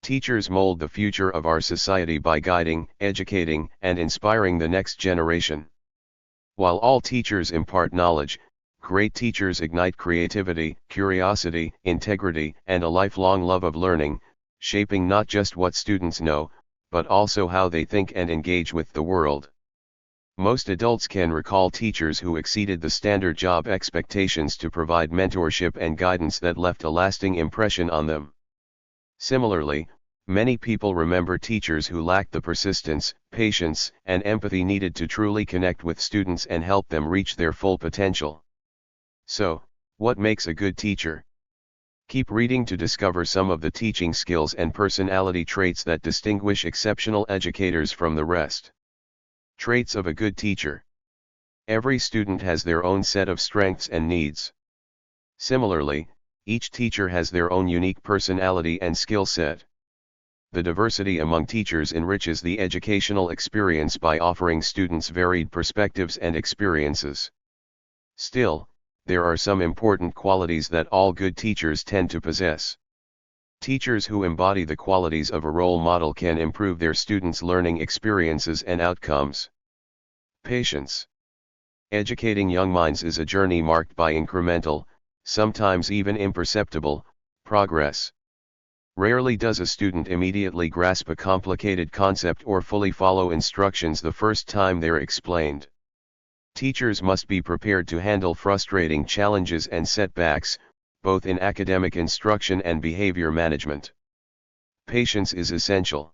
Teachers mold the future of our society by guiding, educating, and inspiring the next generation. While all teachers impart knowledge, great teachers ignite creativity, curiosity, integrity, and a lifelong love of learning, shaping not just what students know, but also how they think and engage with the world. Most adults can recall teachers who exceeded the standard job expectations to provide mentorship and guidance that left a lasting impression on them. Similarly, many people remember teachers who lacked the persistence, patience, and empathy needed to truly connect with students and help them reach their full potential. So, what makes a good teacher? Keep reading to discover some of the teaching skills and personality traits that distinguish exceptional educators from the rest. Traits of a good teacher. Every student has their own set of strengths and needs. Similarly, each teacher has their own unique personality and skill set. The diversity among teachers enriches the educational experience by offering students varied perspectives and experiences. Still, there are some important qualities that all good teachers tend to possess. Teachers who embody the qualities of a role model can improve their students' learning experiences and outcomes. Patience. Educating young minds is a journey marked by incremental, sometimes even imperceptible, progress. Rarely does a student immediately grasp a complicated concept or fully follow instructions the first time they're explained. Teachers must be prepared to handle frustrating challenges and setbacks, both in academic instruction and behavior management. Patience is essential.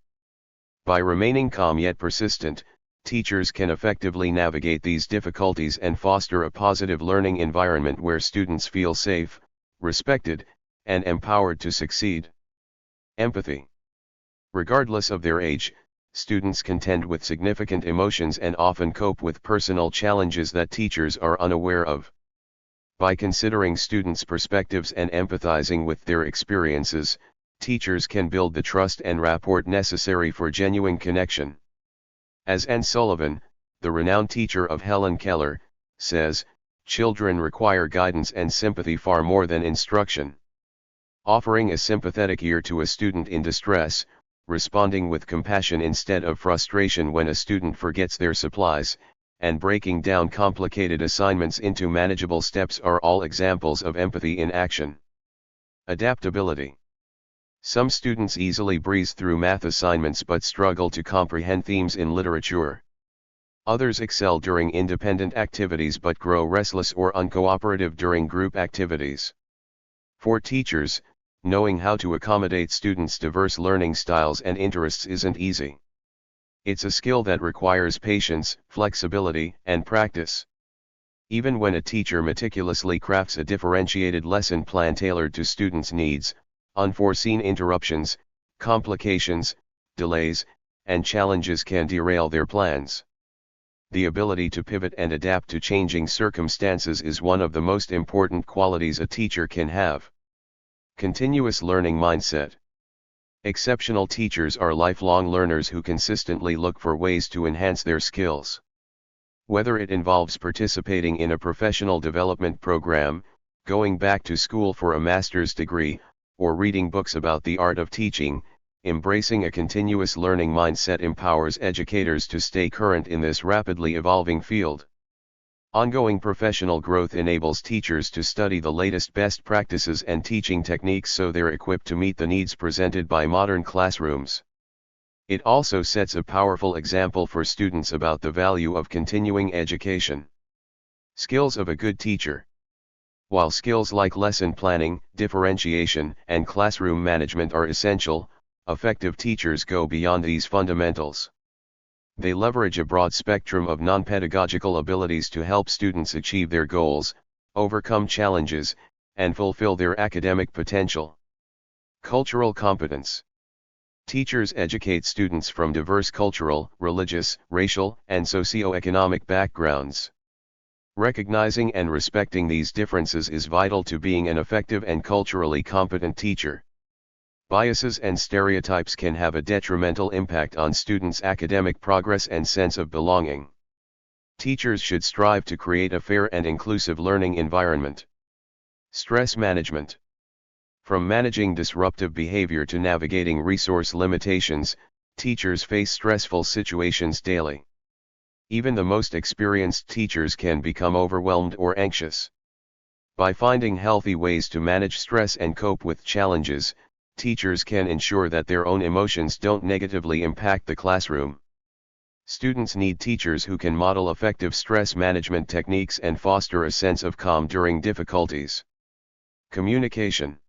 By remaining calm yet persistent, teachers can effectively navigate these difficulties and foster a positive learning environment where students feel safe, respected, and empowered to succeed. Empathy. Regardless of their age, students contend with significant emotions and often cope with personal challenges that teachers are unaware of. By considering students' perspectives and empathizing with their experiences, teachers can build the trust and rapport necessary for genuine connection. As Anne Sullivan, the renowned teacher of Helen Keller, says, children require guidance and sympathy far more than instruction. Offering a sympathetic ear to a student in distress, responding with compassion instead of frustration when a student forgets their supplies, and breaking down complicated assignments into manageable steps are all examples of empathy in action. Adaptability. Some students easily breeze through math assignments but struggle to comprehend themes in literature. Others excel during independent activities but grow restless or uncooperative during group activities. For teachers, knowing how to accommodate students' diverse learning styles and interests isn't easy. It's a skill that requires patience, flexibility, and practice. Even when a teacher meticulously crafts a differentiated lesson plan tailored to students' needs, unforeseen interruptions, complications, delays, and challenges can derail their plans. The ability to pivot and adapt to changing circumstances is one of the most important qualities a teacher can have. Continuous learning mindset. Exceptional teachers are lifelong learners who consistently look for ways to enhance their skills. Whether it involves participating in a professional development program, going back to school for a master's degree, or reading books about the art of teaching, embracing a continuous learning mindset empowers educators to stay current in this rapidly evolving field. Ongoing professional growth enables teachers to study the latest best practices and teaching techniques so they're equipped to meet the needs presented by modern classrooms. It also sets a powerful example for students about the value of continuing education. Skills of a good teacher. While skills like lesson planning, differentiation, and classroom management are essential, effective teachers go beyond these fundamentals. They leverage a broad spectrum of non-pedagogical abilities to help students achieve their goals, overcome challenges, and fulfill their academic potential. Cultural competence. Teachers educate students from diverse cultural, religious, racial, and socioeconomic backgrounds. Recognizing and respecting these differences is vital to being an effective and culturally competent teacher. Biases and stereotypes can have a detrimental impact on students' academic progress and sense of belonging. Teachers should strive to create a fair and inclusive learning environment. Stress management. From managing disruptive behavior to navigating resource limitations, teachers face stressful situations daily. Even the most experienced teachers can become overwhelmed or anxious. By finding healthy ways to manage stress and cope with challenges, teachers can ensure that their own emotions don't negatively impact the classroom. Students need teachers who can model effective stress management techniques and foster a sense of calm during difficulties. Communication.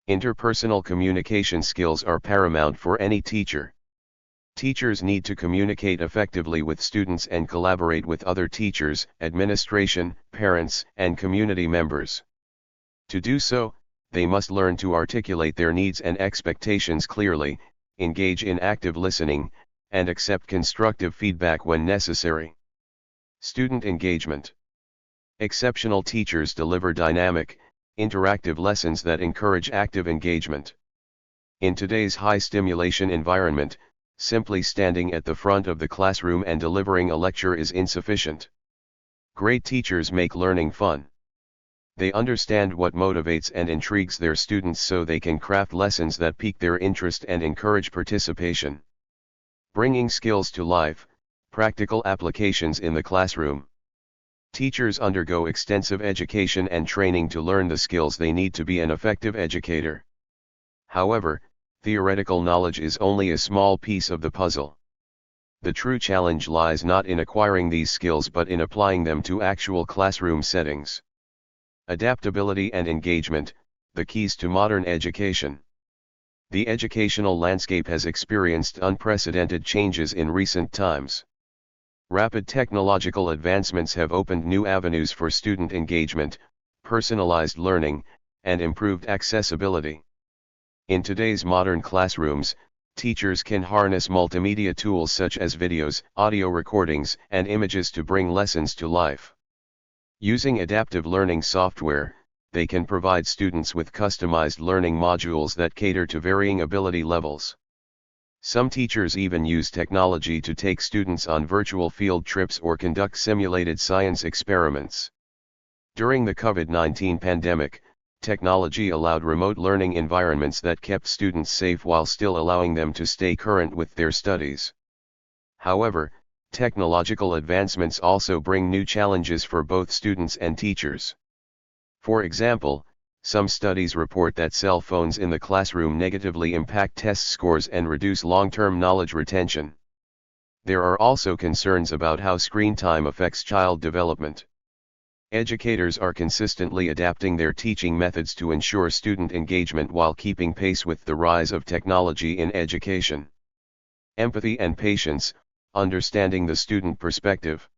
Interpersonal communication skills are paramount for any teacher. Teachers need to communicate effectively with students and collaborate with other teachers, administration, parents, and community members. To do so, they must learn to articulate their needs and expectations clearly, engage in active listening, and accept constructive feedback when necessary. Student engagement. Exceptional teachers deliver dynamic, interactive lessons that encourage active engagement. In today's high-stimulation environment, simply standing at the front of the classroom and delivering a lecture is insufficient. Great teachers make learning fun. They understand what motivates and intrigues their students so they can craft lessons that pique their interest and encourage participation. Bringing skills to life, practical applications in the classroom. Teachers undergo extensive education and training to learn the skills they need to be an effective educator. However, theoretical knowledge is only a small piece of the puzzle. The true challenge lies not in acquiring these skills but in applying them to actual classroom settings. Adaptability and engagement, the keys to modern education. The educational landscape has experienced unprecedented changes in recent times. Rapid technological advancements have opened new avenues for student engagement, personalized learning, and improved accessibility. In today's modern classrooms, teachers can harness multimedia tools such as videos, audio recordings, and images to bring lessons to life. Using adaptive learning software, they can provide students with customized learning modules that cater to varying ability levels. Some teachers even use technology to take students on virtual field trips or conduct simulated science experiments. During the COVID-19 pandemic, technology allowed remote learning environments that kept students safe while still allowing them to stay current with their studies. However, technological advancements also bring new challenges for both students and teachers. For example, some studies report that cell phones in the classroom negatively impact test scores and reduce long-term knowledge retention. There are also concerns about how screen time affects child development. Educators are consistently adapting their teaching methods to ensure student engagement while keeping pace with the rise of technology in education. Empathy and patience, understanding the student perspective.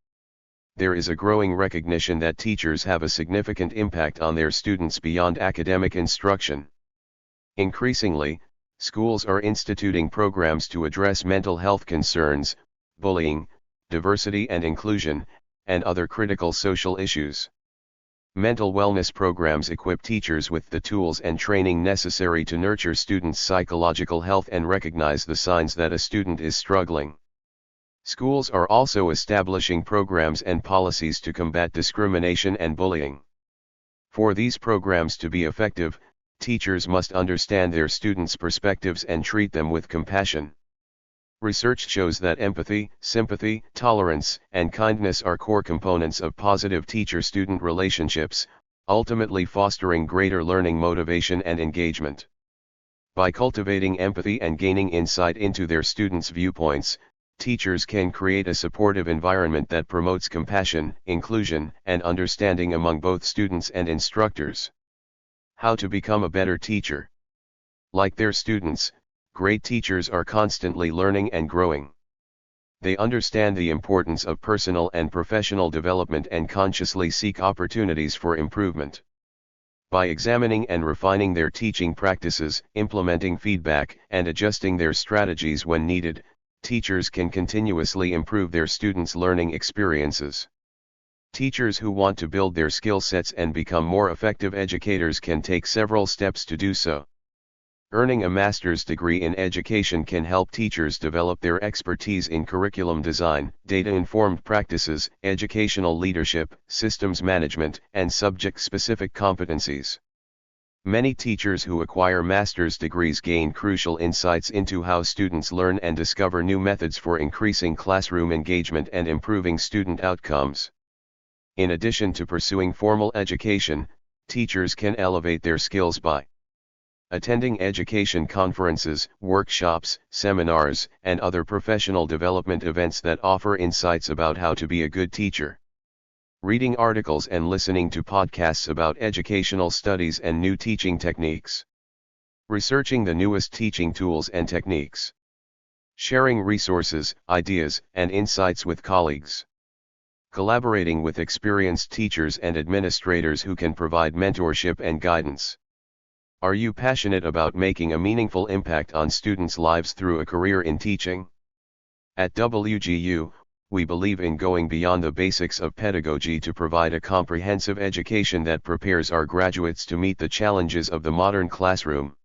There is a growing recognition that teachers have a significant impact on their students beyond academic instruction. Increasingly, schools are instituting programs to address mental health concerns, bullying, diversity and inclusion, and other critical social issues. Mental wellness programs equip teachers with the tools and training necessary to nurture students' psychological health and recognize the signs that a student is struggling. Schools are also establishing programs and policies to combat discrimination and bullying. For these programs to be effective, teachers must understand their students' perspectives and treat them with compassion. Research shows that empathy, sympathy, tolerance, and kindness are core components of positive teacher-student relationships, ultimately fostering greater learning motivation and engagement. By cultivating empathy and gaining insight into their students' viewpoints, teachers can create a supportive environment that promotes compassion, inclusion, and understanding among both students and instructors. How to become a better teacher? Like their students, great teachers are constantly learning and growing. They understand the importance of personal and professional development and consciously seek opportunities for improvement. By examining and refining their teaching practices, implementing feedback, and adjusting their strategies when needed, teachers can continuously improve their students' learning experiences. Teachers who want to build their skill sets and become more effective educators can take several steps to do so. Earning a master's degree in education can help teachers develop their expertise in curriculum design, data-informed practices, educational leadership, systems management, and subject-specific competencies. Many teachers who acquire master's degrees gain crucial insights into how students learn and discover new methods for increasing classroom engagement and improving student outcomes. In addition to pursuing formal education, teachers can elevate their skills by attending education conferences, workshops, seminars, and other professional development events that offer insights about how to be a good teacher. Reading articles and listening to podcasts about educational studies and new teaching techniques. Researching the newest teaching tools and techniques. Sharing resources, ideas, and insights with colleagues. Collaborating with experienced teachers and administrators who can provide mentorship and guidance. Are you passionate about making a meaningful impact on students' lives through a career in teaching? At WGU, we believe in going beyond the basics of pedagogy to provide a comprehensive education that prepares our graduates to meet the challenges of the modern classroom.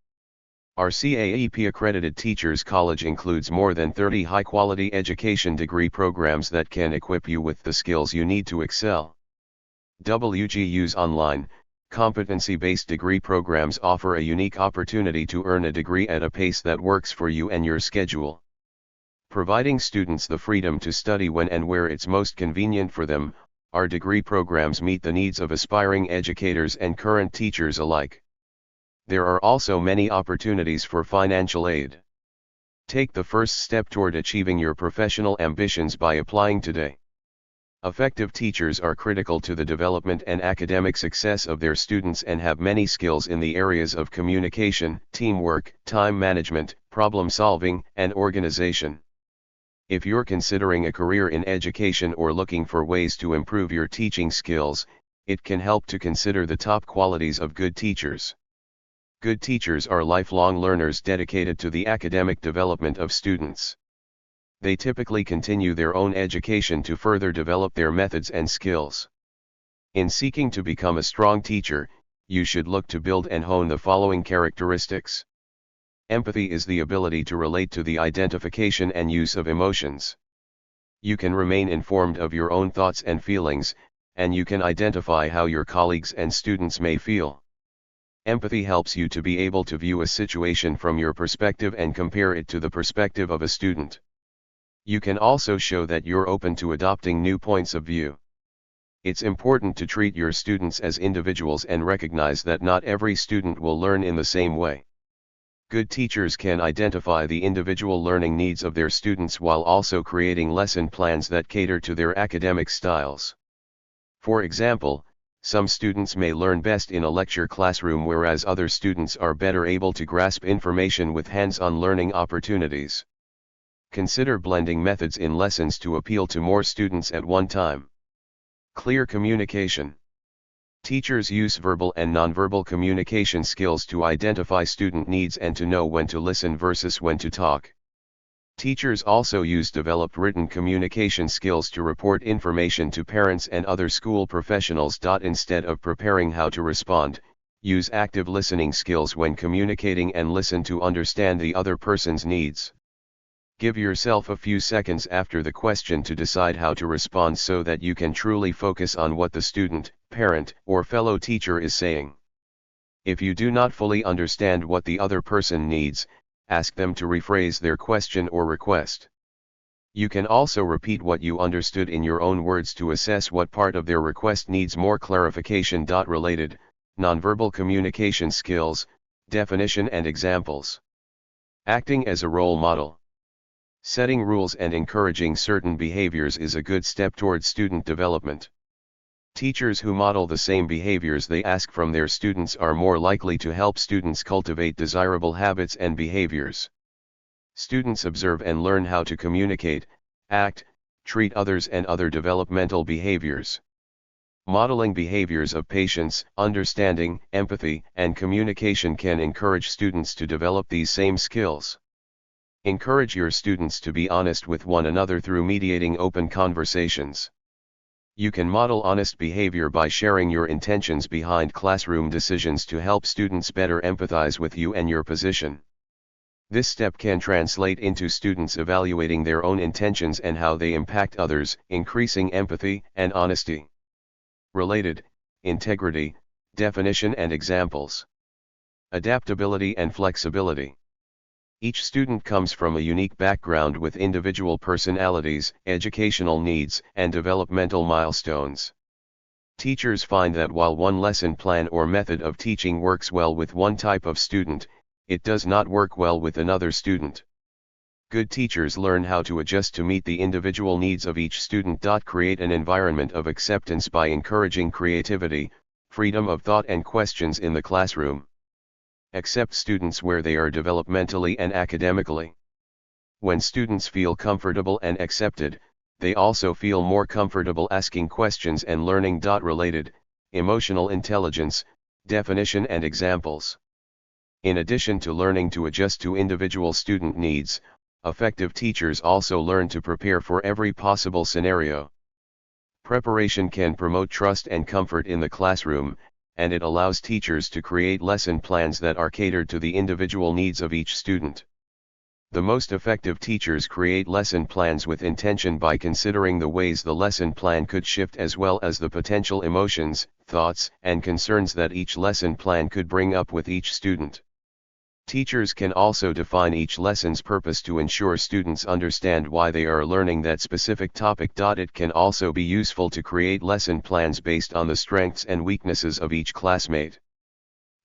Our CAEP-accredited Teachers College includes more than 30 high-quality education degree programs that can equip you with the skills you need to excel. WGU's online, competency-based degree programs offer a unique opportunity to earn a degree at a pace that works for you and your schedule. Providing students the freedom to study when and where it's most convenient for them, our degree programs meet the needs of aspiring educators and current teachers alike. There are also many opportunities for financial aid. Take the first step toward achieving your professional ambitions by applying today. Effective teachers are critical to the development and academic success of their students and have many skills in the areas of communication, teamwork, time management, problem solving, and organization. If you're considering a career in education or looking for ways to improve your teaching skills, it can help to consider the top qualities of good teachers. Good teachers are lifelong learners dedicated to the academic development of students. They typically continue their own education to further develop their methods and skills. In seeking to become a strong teacher, you should look to build and hone the following characteristics. Empathy is the ability to relate to the identification and use of emotions. You can remain informed of your own thoughts and feelings, and you can identify how your colleagues and students may feel. Empathy helps you to be able to view a situation from your perspective and compare it to the perspective of a student. You can also show that you're open to adopting new points of view. It's important to treat your students as individuals and recognize that not every student will learn in the same way. Good teachers can identify the individual learning needs of their students while also creating lesson plans that cater to their academic styles. For example, some students may learn best in a lecture classroom, whereas other students are better able to grasp information with hands-on learning opportunities. Consider blending methods in lessons to appeal to more students at one time. Clear communication. Teachers use verbal and nonverbal communication skills to identify student needs and to know when to listen versus when to talk. Teachers also use developed written communication skills to report information to parents and other school professionals. Instead of preparing how to respond, use active listening skills when communicating and listen to understand the other person's needs. Give yourself a few seconds after the question to decide how to respond so that you can truly focus on what the student, parent, or fellow teacher is saying. If you do not fully understand what the other person needs, ask them to rephrase their question or request. You can also repeat what you understood in your own words to assess what part of their request needs more clarification. Related, nonverbal communication skills, definition and examples. Acting as a role model. Setting rules and encouraging certain behaviors is a good step towards student development. Teachers who model the same behaviors they ask from their students are more likely to help students cultivate desirable habits and behaviors. Students observe and learn how to communicate, act, treat others and other developmental behaviors. Modeling behaviors of patience, understanding, empathy, and communication can encourage students to develop these same skills. Encourage your students to be honest with one another through mediating open conversations. You can model honest behavior by sharing your intentions behind classroom decisions to help students better empathize with you and your position. This step can translate into students evaluating their own intentions and how they impact others, increasing empathy and honesty. Related, integrity, definition and examples. Adaptability and flexibility. Each student comes from a unique background with individual personalities, educational needs, and developmental milestones. Teachers find that while one lesson plan or method of teaching works well with one type of student, it does not work well with another student. Good teachers learn how to adjust to meet the individual needs of each student. Create an environment of acceptance by encouraging creativity, freedom of thought and questions in the classroom. Accept students where they are developmentally and academically. When students feel comfortable and accepted, they also feel more comfortable asking questions and learning. Related, emotional intelligence, definition and examples. In addition to learning to adjust to individual student needs, effective teachers also learn to prepare for every possible scenario. Preparation can promote trust and comfort in the classroom, and it allows teachers to create lesson plans that are catered to the individual needs of each student. The most effective teachers create lesson plans with intention by considering the ways the lesson plan could shift as well as the potential emotions, thoughts, and concerns that each lesson plan could bring up with each student. Teachers can also define each lesson's purpose to ensure students understand why they are learning that specific topic. It can also be useful to create lesson plans based on the strengths and weaknesses of each classmate.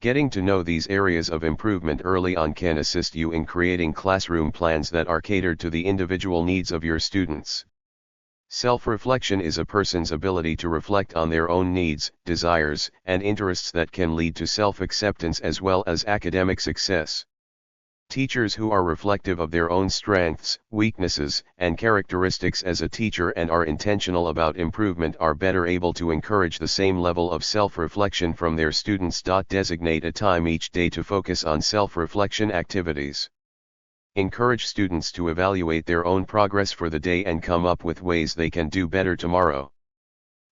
Getting to know these areas of improvement early on can assist you in creating classroom plans that are catered to the individual needs of your students. Self-reflection is a person's ability to reflect on their own needs, desires, and interests that can lead to self-acceptance as well as academic success. Teachers who are reflective of their own strengths, weaknesses, and characteristics as a teacher and are intentional about improvement are better able to encourage the same level of self-reflection from their students. Designate a time each day to focus on self-reflection activities. Encourage students to evaluate their own progress for the day and come up with ways they can do better tomorrow.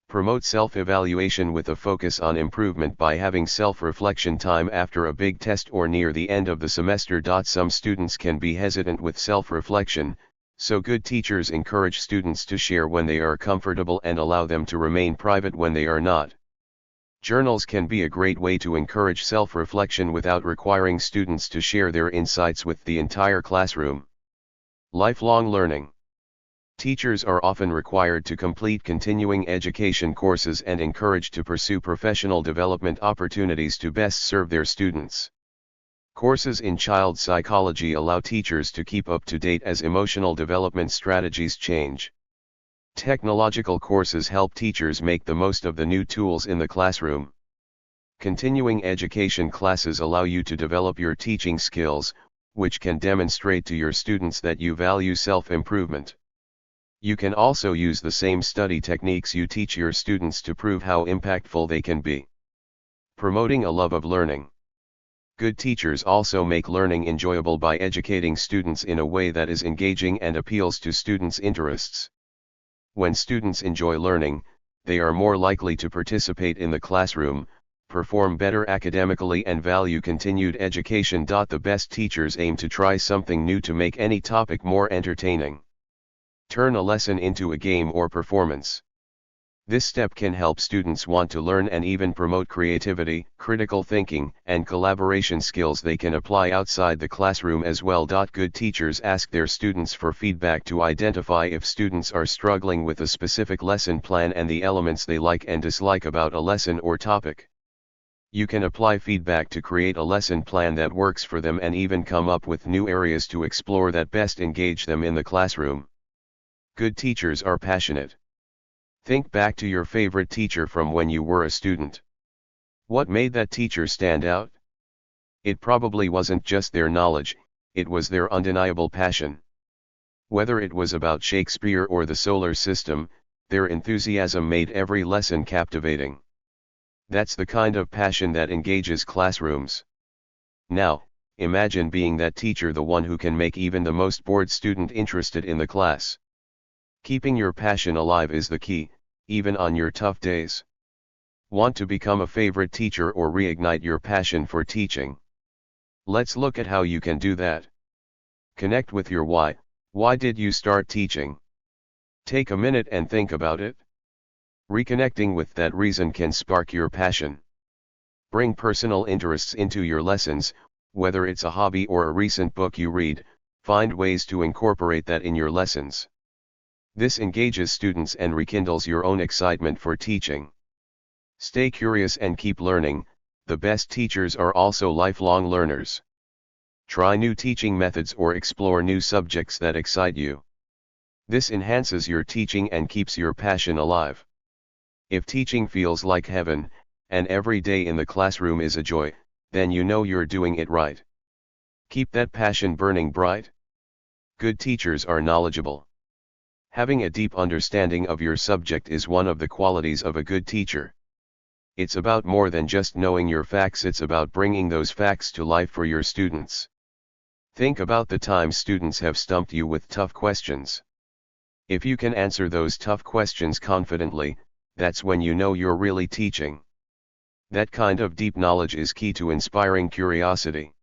Promote self-evaluation with a focus on improvement by having self-reflection time after a big test or near the end of the semester. Some students can be hesitant with self-reflection, so good teachers encourage students to share when they are comfortable and allow them to remain private when they are not. Journals can be a great way to encourage self-reflection without requiring students to share their insights with the entire classroom. Lifelong learning. Teachers are often required to complete continuing education courses and encouraged to pursue professional development opportunities to best serve their students. Courses in child psychology allow teachers to keep up to date as emotional development strategies change. Technological courses help teachers make the most of the new tools in the classroom. Continuing education classes allow you to develop your teaching skills, which can demonstrate to your students that you value self-improvement. You can also use the same study techniques you teach your students to prove how impactful they can be. Promoting a love of learning. Good teachers also make learning enjoyable by educating students in a way that is engaging and appeals to students' interests. When students enjoy learning, they are more likely to participate in the classroom, perform better academically and value continued education. The best teachers aim to try something new to make any topic more entertaining. Turn a lesson into a game or performance. This step can help students want to learn and even promote creativity, critical thinking, and collaboration skills they can apply outside the classroom as well. Good teachers ask their students for feedback to identify if students are struggling with a specific lesson plan and the elements they like and dislike about a lesson or topic. You can apply feedback to create a lesson plan that works for them and even come up with new areas to explore that best engage them in the classroom. Good teachers are passionate. Think back to your favorite teacher from when you were a student. What made that teacher stand out? It probably wasn't just their knowledge, it was their undeniable passion. Whether it was about Shakespeare or the solar system, their enthusiasm made every lesson captivating. That's the kind of passion that engages classrooms. Now, imagine being that teacher, the one who can make even the most bored student interested in the class. Keeping your passion alive is the key, even on your tough days. Want to become a favorite teacher or reignite your passion for teaching? Let's look at how you can do that. Connect with your why. Why did you start teaching? Take a minute and think about it. Reconnecting with that reason can spark your passion. Bring personal interests into your lessons, whether it's a hobby or a recent book you read, find ways to incorporate that in your lessons. This engages students and rekindles your own excitement for teaching. Stay curious and keep learning. The best teachers are also lifelong learners. Try new teaching methods or explore new subjects that excite you. This enhances your teaching and keeps your passion alive. If teaching feels like heaven, and every day in the classroom is a joy, then you know you're doing it right. Keep that passion burning bright. Good teachers are knowledgeable. Having a deep understanding of your subject is one of the qualities of a good teacher. It's about more than just knowing your facts, it's about bringing those facts to life for your students. Think about the times students have stumped you with tough questions. If you can answer those tough questions confidently, that's when you know you're really teaching. That kind of deep knowledge is key to inspiring curiosity.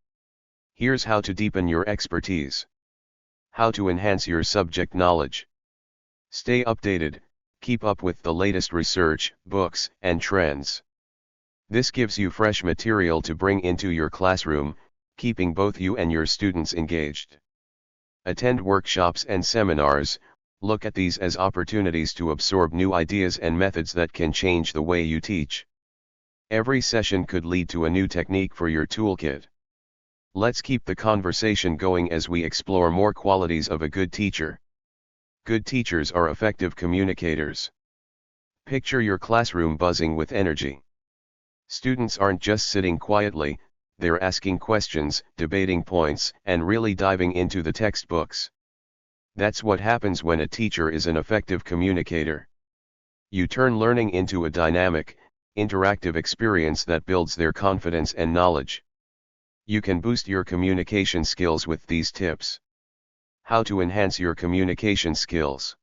Here's how to deepen your expertise. How to enhance your subject knowledge. Stay updated, keep up with the latest research, books, and trends. This gives you fresh material to bring into your classroom, keeping both you and your students engaged. Attend workshops and seminars. Look at these as opportunities to absorb new ideas and methods that can change the way you teach. Every session could lead to a new technique for your toolkit. Let's keep the conversation going as we explore more qualities of a good teacher. Good teachers are effective communicators. Picture your classroom buzzing with energy. Students aren't just sitting quietly, they're asking questions, debating points, and really diving into the textbooks. That's what happens when a teacher is an effective communicator. You turn learning into a dynamic, interactive experience that builds their confidence and knowledge. You can boost your communication skills with these tips. How to enhance your communication skills.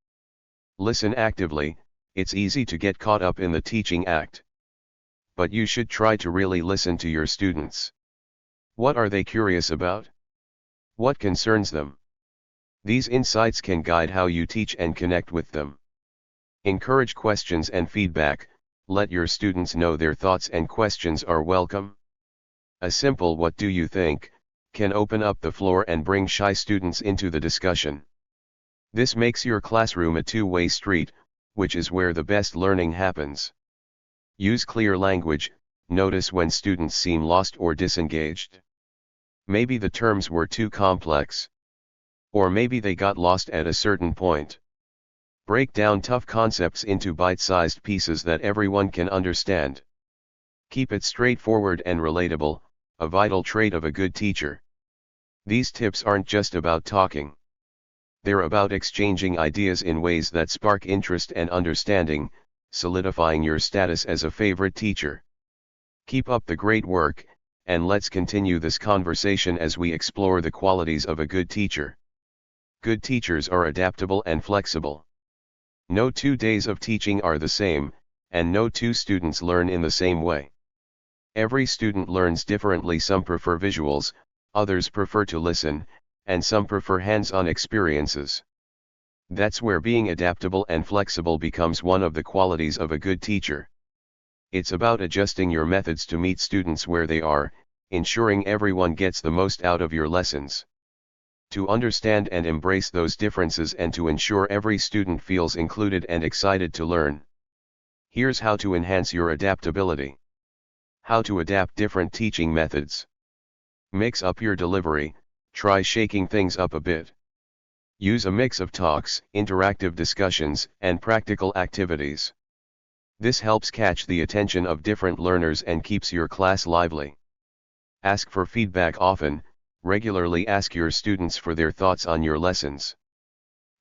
Listen actively. It's easy to get caught up in the teaching act. But you should try to really listen to your students. What are they curious about? What concerns them? These insights can guide how you teach and connect with them. Encourage questions and feedback. Let your students know their thoughts and questions are welcome. A simple "what do you think?" can open up the floor and bring shy students into the discussion. This makes your classroom a two-way street, which is where the best learning happens. Use clear language. Notice when students seem lost or disengaged. Maybe the terms were too complex. Or maybe they got lost at a certain point. Break down tough concepts into bite-sized pieces that everyone can understand. Keep it straightforward and relatable, a vital trait of a good teacher. These tips aren't just about talking. They're about exchanging ideas in ways that spark interest and understanding, solidifying your status as a favorite teacher. Keep up the great work, and let's continue this conversation as we explore the qualities of a good teacher. Good teachers are adaptable and flexible. No 2 days of teaching are the same, and no two students learn in the same way. Every student learns differently. Some prefer visuals, others prefer to listen, and some prefer hands-on experiences. That's where being adaptable and flexible becomes one of the qualities of a good teacher. It's about adjusting your methods to meet students where they are, ensuring everyone gets the most out of your lessons. To understand and embrace those differences and to ensure every student feels included and excited to learn. Here's how to enhance your adaptability. How to adapt different teaching methods. Mix up your delivery. Try shaking things up a bit. Use a mix of talks, interactive discussions, and practical activities. This helps catch the attention of different learners and keeps your class lively. Ask for feedback often. Regularly ask your students for their thoughts on your lessons.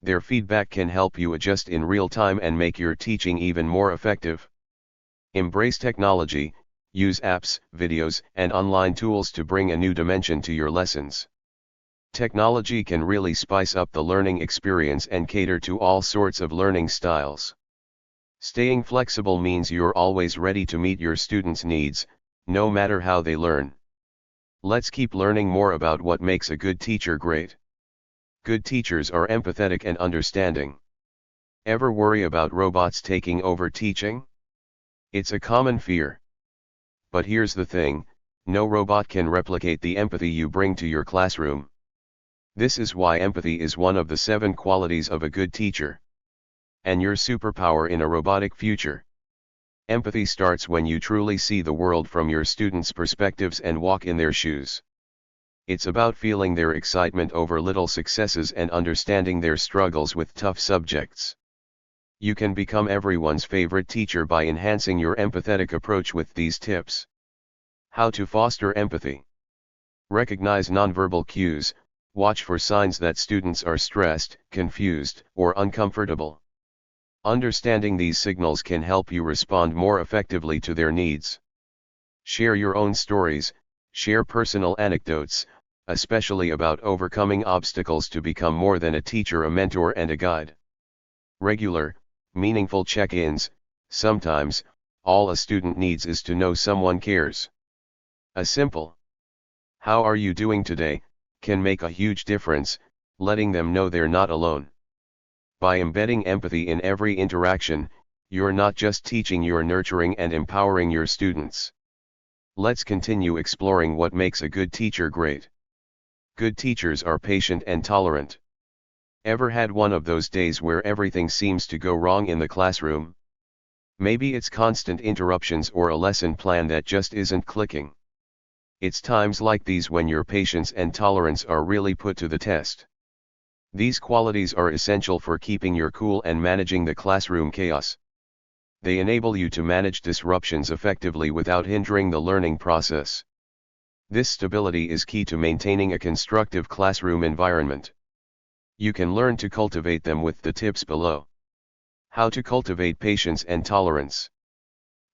Their feedback can help you adjust in real time and make your teaching even more effective. Embrace technology. Use apps, videos, and online tools to bring a new dimension to your lessons. Technology can really spice up the learning experience and cater to all sorts of learning styles. Staying flexible means you're always ready to meet your students' needs, no matter how they learn. Let's keep learning more about what makes a good teacher great. Good teachers are empathetic and understanding. Ever worry about robots taking over teaching? It's a common fear. But here's the thing, no robot can replicate the empathy you bring to your classroom. This is why empathy is one of the 7 qualities of a good teacher. And your superpower in a robotic future. Empathy starts when you truly see the world from your students' perspectives and walk in their shoes. It's about feeling their excitement over little successes and understanding their struggles with tough subjects. You can become everyone's favorite teacher by enhancing your empathetic approach with these tips. How to foster empathy. Recognize nonverbal cues, watch for signs that students are stressed, confused, or uncomfortable. Understanding these signals can help you respond more effectively to their needs. Share your own stories, share personal anecdotes, especially about overcoming obstacles to become more than a teacher, a mentor, and a guide. Regular, meaningful check-ins. Sometimes, all a student needs is to know someone cares. A simple "How are you doing today?" can make a huge difference, letting them know they're not alone. By embedding empathy in every interaction, you're not just teaching, you're nurturing and empowering your students. Let's continue exploring what makes a good teacher great. Good teachers are patient and tolerant. Ever had one of those days where everything seems to go wrong in the classroom? Maybe it's constant interruptions or a lesson plan that just isn't clicking. It's times like these when your patience and tolerance are really put to the test. These qualities are essential for keeping your cool and managing the classroom chaos. They enable you to manage disruptions effectively without hindering the learning process. This stability is key to maintaining a constructive classroom environment. You can learn to cultivate them with the tips below. How to cultivate patience and tolerance.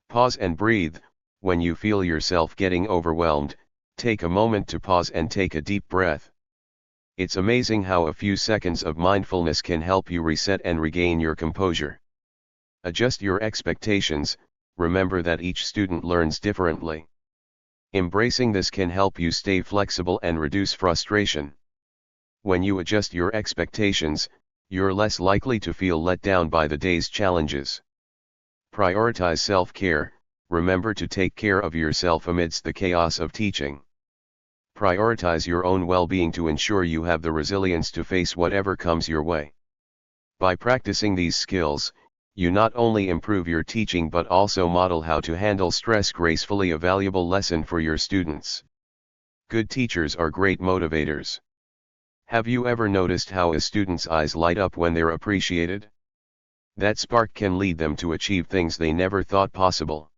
Pause and breathe. When you feel yourself getting overwhelmed, take a moment to pause and take a deep breath. It's amazing how a few seconds of mindfulness can help you reset and regain your composure. Adjust your expectations. Remember that each student learns differently. Embracing this can help you stay flexible and reduce frustration. When you adjust your expectations, you're less likely to feel let down by the day's challenges. Prioritize self-care. Remember to take care of yourself amidst the chaos of teaching. Prioritize your own well-being to ensure you have the resilience to face whatever comes your way. By practicing these skills, you not only improve your teaching but also model how to handle stress gracefully, a valuable lesson for your students. Good teachers are great motivators. Have you ever noticed how a student's eyes light up when they're appreciated? That spark can lead them to achieve things they never thought possible.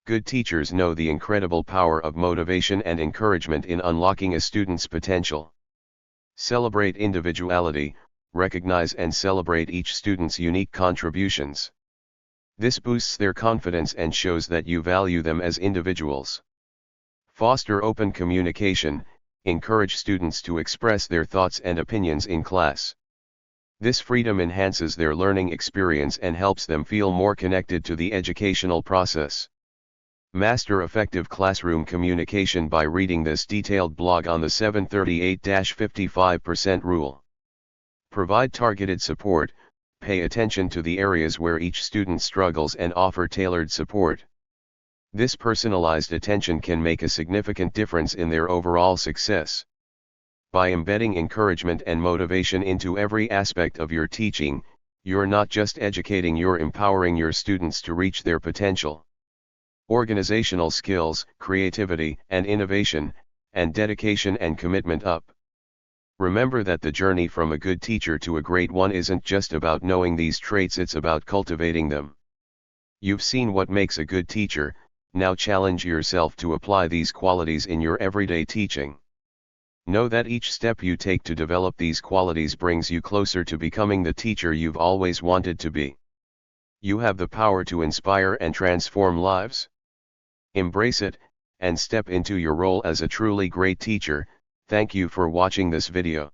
Good teachers know the incredible power of motivation and encouragement in unlocking a student's potential. Celebrate individuality. Recognize and celebrate each student's unique contributions. This boosts their confidence and shows that you value them as individuals. Foster open communication. Encourage students to express their thoughts and opinions in class. This freedom enhances their learning experience and helps them feel more connected to the educational process. Master effective classroom communication by reading this detailed blog on the 738-55% rule. Provide targeted support. Pay attention to the areas where each student struggles and offer tailored support. This personalized attention can make a significant difference in their overall success. By embedding encouragement and motivation into every aspect of your teaching, you're not just educating, you're empowering your students to reach their potential. Organizational skills, creativity and innovation, and dedication and commitment up. Remember that the journey from a good teacher to a great one isn't just about knowing these traits, it's about cultivating them. You've seen what makes a good teacher, now challenge yourself to apply these qualities in your everyday teaching. Know that each step you take to develop these qualities brings you closer to becoming the teacher you've always wanted to be. You have the power to inspire and transform lives. Embrace it, and step into your role as a truly great teacher. Thank you for watching this video.